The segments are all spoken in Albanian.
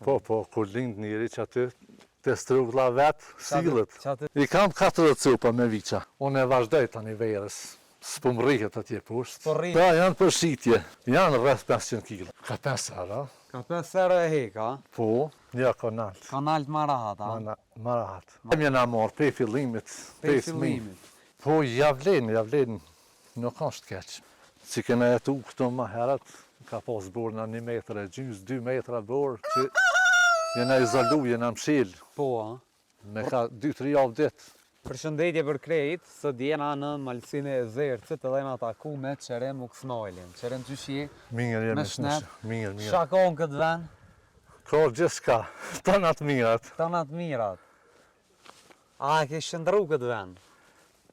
Po, kur lind njëri që aty të strugla vetë, silët. I kam 40 cupa me viqa. Unë e vazhdoj tani verës. S'po më rrihet atje poshtë. Ta janë për shitje. Janë rreth 500 kg. Ka 5 herë. Ka 5 herë e heka? Po, ja ka nalt. Ka nalt ma rahat, a? Ma rahat. Jem jena marrë pe fillimit. Pe fillimit. Po, javlen. Nuk është keq. Si kena jetu këto ma herët, ka pas borë në 1 metër e gjys, 2 metra borë, që jena izolu, jena mshil. Po, a? Me ka 2-3 javë ditë. Përshëndetje për krejt, sot jena në malësine e Zercit edhe na taku me Qerem Uksmailin. Qerem që shi? Mirë, me shnep. Mirë. Qa ka në këtë ven? Ka gjithçka, tanat mirat. Tanat mirat. A ke shëndru këtë ven?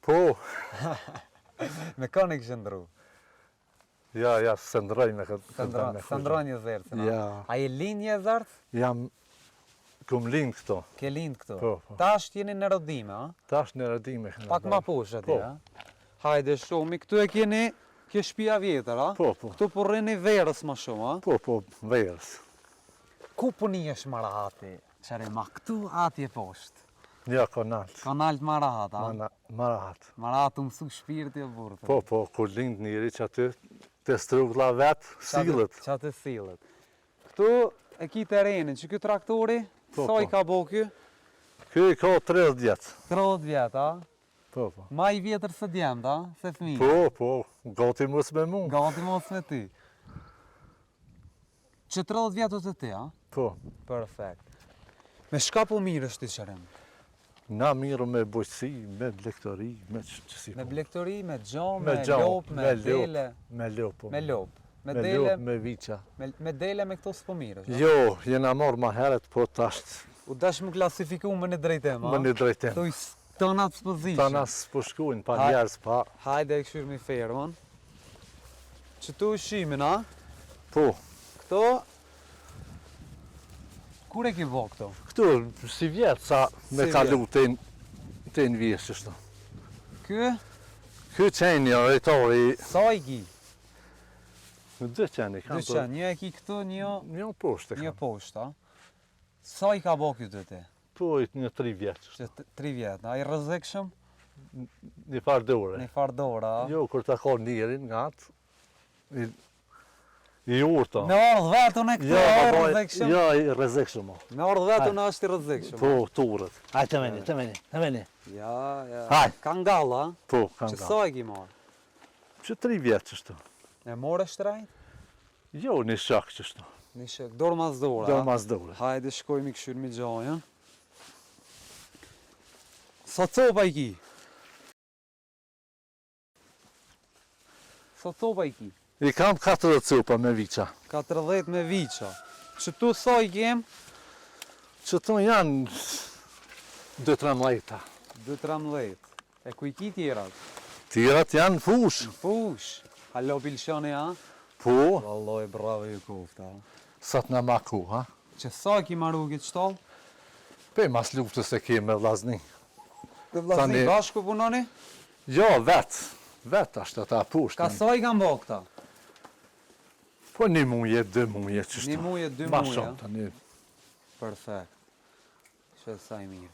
Po. Me kanë e këshëndru? Ja, sëndroj me këtë ven. Sëndroj një Zercit, ja. A je lind një Zerc? Jam kum lind këto. Ke lind këto? Po. Tash jeni në Rodime, a? Tash në Rodime. Pak ma poshtë atje, a? Hajde shumë, këtu e keni, kjo shtëpia vjetër, a? Po. Këtu po rrini verës ma shumë, a? Po, verës. Ku po nihesh ma rahati? Qere, ma këtu atje poshtë? Ja, ka nalt. Ka nalt ma rahat, a? Ma rahat. Ma rahat u mësu shpirti e burë. Po, kur lind njëri që aty të strugla vetë, silët. Qa të silët. Këtu e ki terenin, që kjo traktori, sa i ka bo kjo? Kjo i ka 30 vjetë. 30 vjetë, a? Po. Ma i vjetër se djemë, a? Se fmi? Po, gati mos me mu. Gati mos me ty. Që 30 vjetët e ti, a? Po. Perfekt. Me shka po mirë është ti Qerem? Na mirë me bojësi, me blektori, me qësi. Me blektori, me gjom, me lop, me dele. Me lop. Me lop. Me dele. Me viqa. Me dele me këto s'po mirë është? Jo, jena marrë ma heret, po tasht. U dash më klasifiku me një drejtem, a? Me një drejtem. Thuj tënat s'po zishë. Tënat s'po shkujnë, pa njerës, pa. Hajde e këshur mi fermon. Që tu shimin, a? Po. Këto? Kur e ki bo këto? Këtu, si vjetë, sa me kalu të në vjesë qështu. Ky? Ky qenja, rejtori... Sa i ki? Në 2 qenja. 2 qenja, një e ki këtu, një poshtë. Një poshtë, a? Sa i ka bo këtë te? Po, një 3 vjetë qështu. 3 vjetë, a i rëzekshëm? Një fardore. Një fardore, a? Jo, kur ta ka njerin nga atë, i urta. Me ardhë vetën e këtu e rëzekshëm? Ja, i rëzekshëm. Me ardhë vetën është i rëzekshëm? Po, turët. Hajde, të meni. Ja. Hajde. Ka ngalla, a? Po, ka ngalla. Që sa i ki marë? Që 3 vjetë qështu. E more shtrajt? Jo, një shak qështu. Një shak, dorë mas dorë, a? Dorë mas dorë. Hajde, shkojmë i këshur mi gjaj, a? Sa copa i ki? Sa copa i ki? I kam 40 cupa me viqa. 40 me viqa. Që tu sa i kem? Që tu janë 2-13. 2-13. E ku i ki tjerat? Tjerat janë fush. Fush. Halo pilshoni, a? Po. Valloj, bravo ju kofta. Sa t'na maku, ha? Që sa ki maru këtë shtall? Pe mas luftës e ke me vlazni. Dhe vlazni bashku punoni? Jo, vetë ashtë ata pushtë. Ka sa i kam bo këta? Po 1 muje, 2 muje, qështu. 1 muje, 2 Ma muje, shumë të një. Perfekt. Që sa i mirë.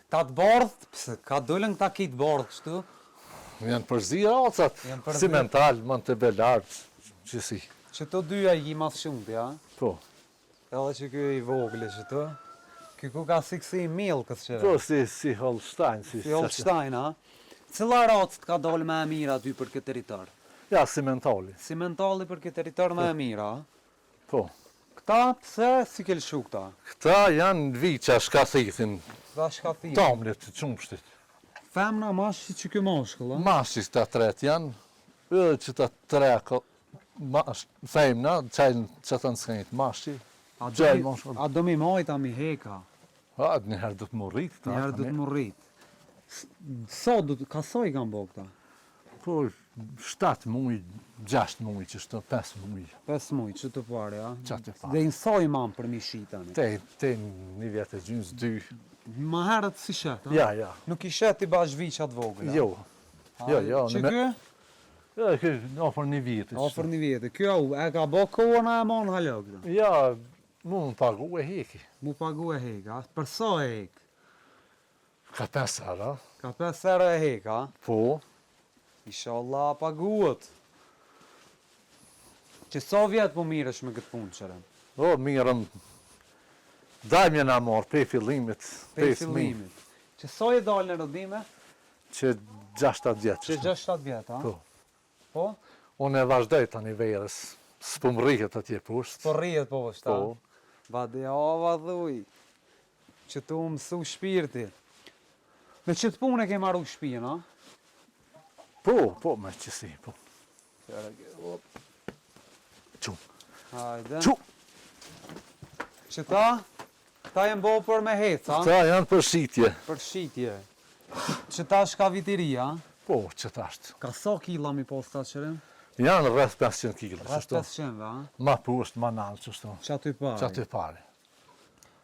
Këta të bardhët, pëse ka dollën këta kitë bardhë kështu? Janë përzira ocat, cimental, Montebellard, qësi. Që të dyja i ki mas shumë, ja? Po. Edhe që kjo i vogli që të? Kjo ku ka si kësi milë këtë qëre? Po, si Holstein. Si Holstein, a? Cëla racët ka dollë me e mirë aty për këtë teritor? Ja, cimentali. Cimentali për këtë teritor me e mirë, a? Po. Këta, pëse si kelshu këta? Këta janë viqa shkatithin. Këta shkatithin? Tamlit, qumshtit. Femna mashti që kjo mashkull, a? Mashti të 3 janë, edhe që të 3 femna, që të nëskenjit mashti. A do mi majta mi heka? A, njëherë du të më rritë. Njëherë du të më rritë. Ka sa i kam bo këta? Po, 7 muj, 6 muj, qështu, 5 muj. 5 muj, që të pare, a? Që të pare. Dhe i nësa i mamë për mi shitani? Te 1 vjetë e gjynës, 2. Ma herët si shetë, a? Ja. Nuk i shetë i bash viqat vogël, a? Jo. Që kë? Ja, kjo ofër 1 vjetë. Ofër 1 vjetë. Kjo e ka bo kohën a e manë halë këta? Ja, Mu më pagu e heki. Mu pagu e hek, a? Për sa e hek? Ka 5 herë, a? Ka 5 herë e hek, a? Po. Inshallah paguhet. Që sa vjet po mirësh me këtë punë, qërëm? O, mirëm. Dajmë jena marë, pej fillimit. Pej fillimit. Që sa e dalë në rëdime? Që 6-7 vjetë. Që 6-7 vjet, a? Po. Po? Unë e vazhdoj tani verës. S'po më rrihet atje poshtë. Po rrihet po është, a? Po. Vade ava dhuj. Që tu mësu shpirti. Me që të punë e ke marru shpijën, a? Po, me qësi, po. Qu. Hajde. Qu. Që ta jenë bo për me heca, Ta janë për shitje. për shitje. Që ta shka vitiria, Po, që tashtë. ka sa kila mi posta qërëm? Janë rreth 500 kg, Rreth qështu. 500, a? Ma poshtë, ma nalë, qështu. Që aty pari. Që aty pari.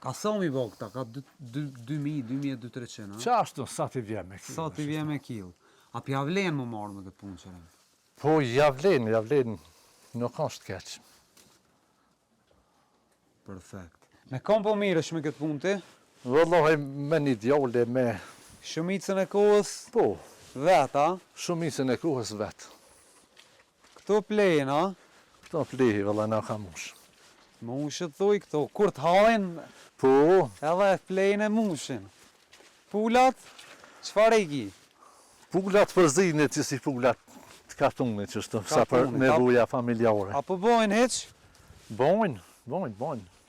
Ka sa mi bo këta? Ka 2000, 2300, a? Qashtu, sa ti vje me kilo. Sa t'i vje me kil? A pja vlen më marrë me këtë punë qërëm? Po, javlen, nuk është keq. Perfekt. Me kam po mirësh me këtë punë ti? Vëllohaj me një djole, me... Shumicën e kohës Po, vet, a? shumicën e kohës vetë. Këto plejnë, a? Këto plehi, vëlla, na ka mush. Mushët thuj këto, kur t'hajnë, Po, edhe plejnë e mushin. Pulat, qëfar e ki? pullat për zinit, që si pullat të katunit, qështu, sa për Katunit, nevoja familjare. Apo bojnë heq? Bojnë.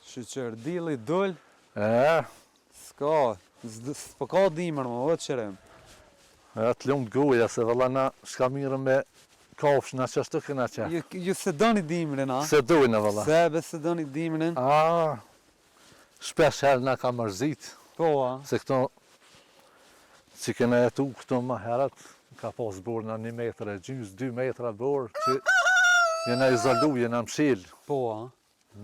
Shqyqër, dili, dull, s'ka, s'po ka dimër më, vëtë qërem. Të lumë goja, se vëlla na shka mirë me kafshna qështu këna që. Ju se doni dimrin, a? Se dojnë, vëlla. Sebe se doni dimrin? Shpesh herë na ka mërzit, Po, a? se këto që kena jetu këto ma herët, ka pas borë në 1 metër e gjys, 2 metra borë, që jena izolu, jena mshil, Po, a?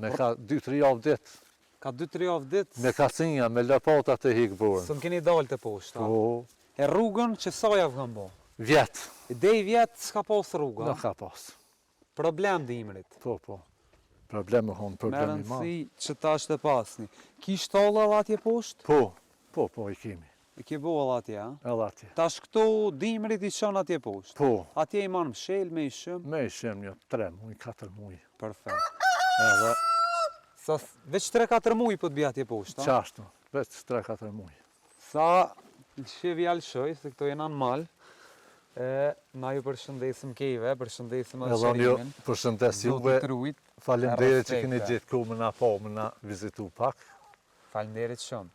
me ka 2-3 javë ditë, Ka 2-3 javë ditë? me kacinja, me lopata të hikë borën. Së më keni dalë të poshtë, a? Po, E rrugën që sa javë kam bo? vjetë, Idej vjetë s'ka pas rruga, nuk ka pas. problem dimrit. Po. Probleme honë, problemi ma. Rëndësi që ta është e pasni. Ki shtolla edhe atje poshtë? Po, i kemi, I ke bo edhe atje, a? edhe atje. Tash këto dimrit i qënë atje poshtë. Po, Atje i manë mshel me i shëm. me i shem një 3 muj, 4 muj, Perfekt. edhe Veç 3-4 muj po të bja atje poshtë, a? qashtu, veç 3-4 muj. Sa shqevi alëshoj, se këto jena në malë. Na ju përshëndesim kejve, përshëndesim edhe Edhe një shërimin. përshëndes juve, Zotit Trujt, faleminderit që keni respekte. gjithë ku më na po, më na vizitu pak. Faleminderit shumë.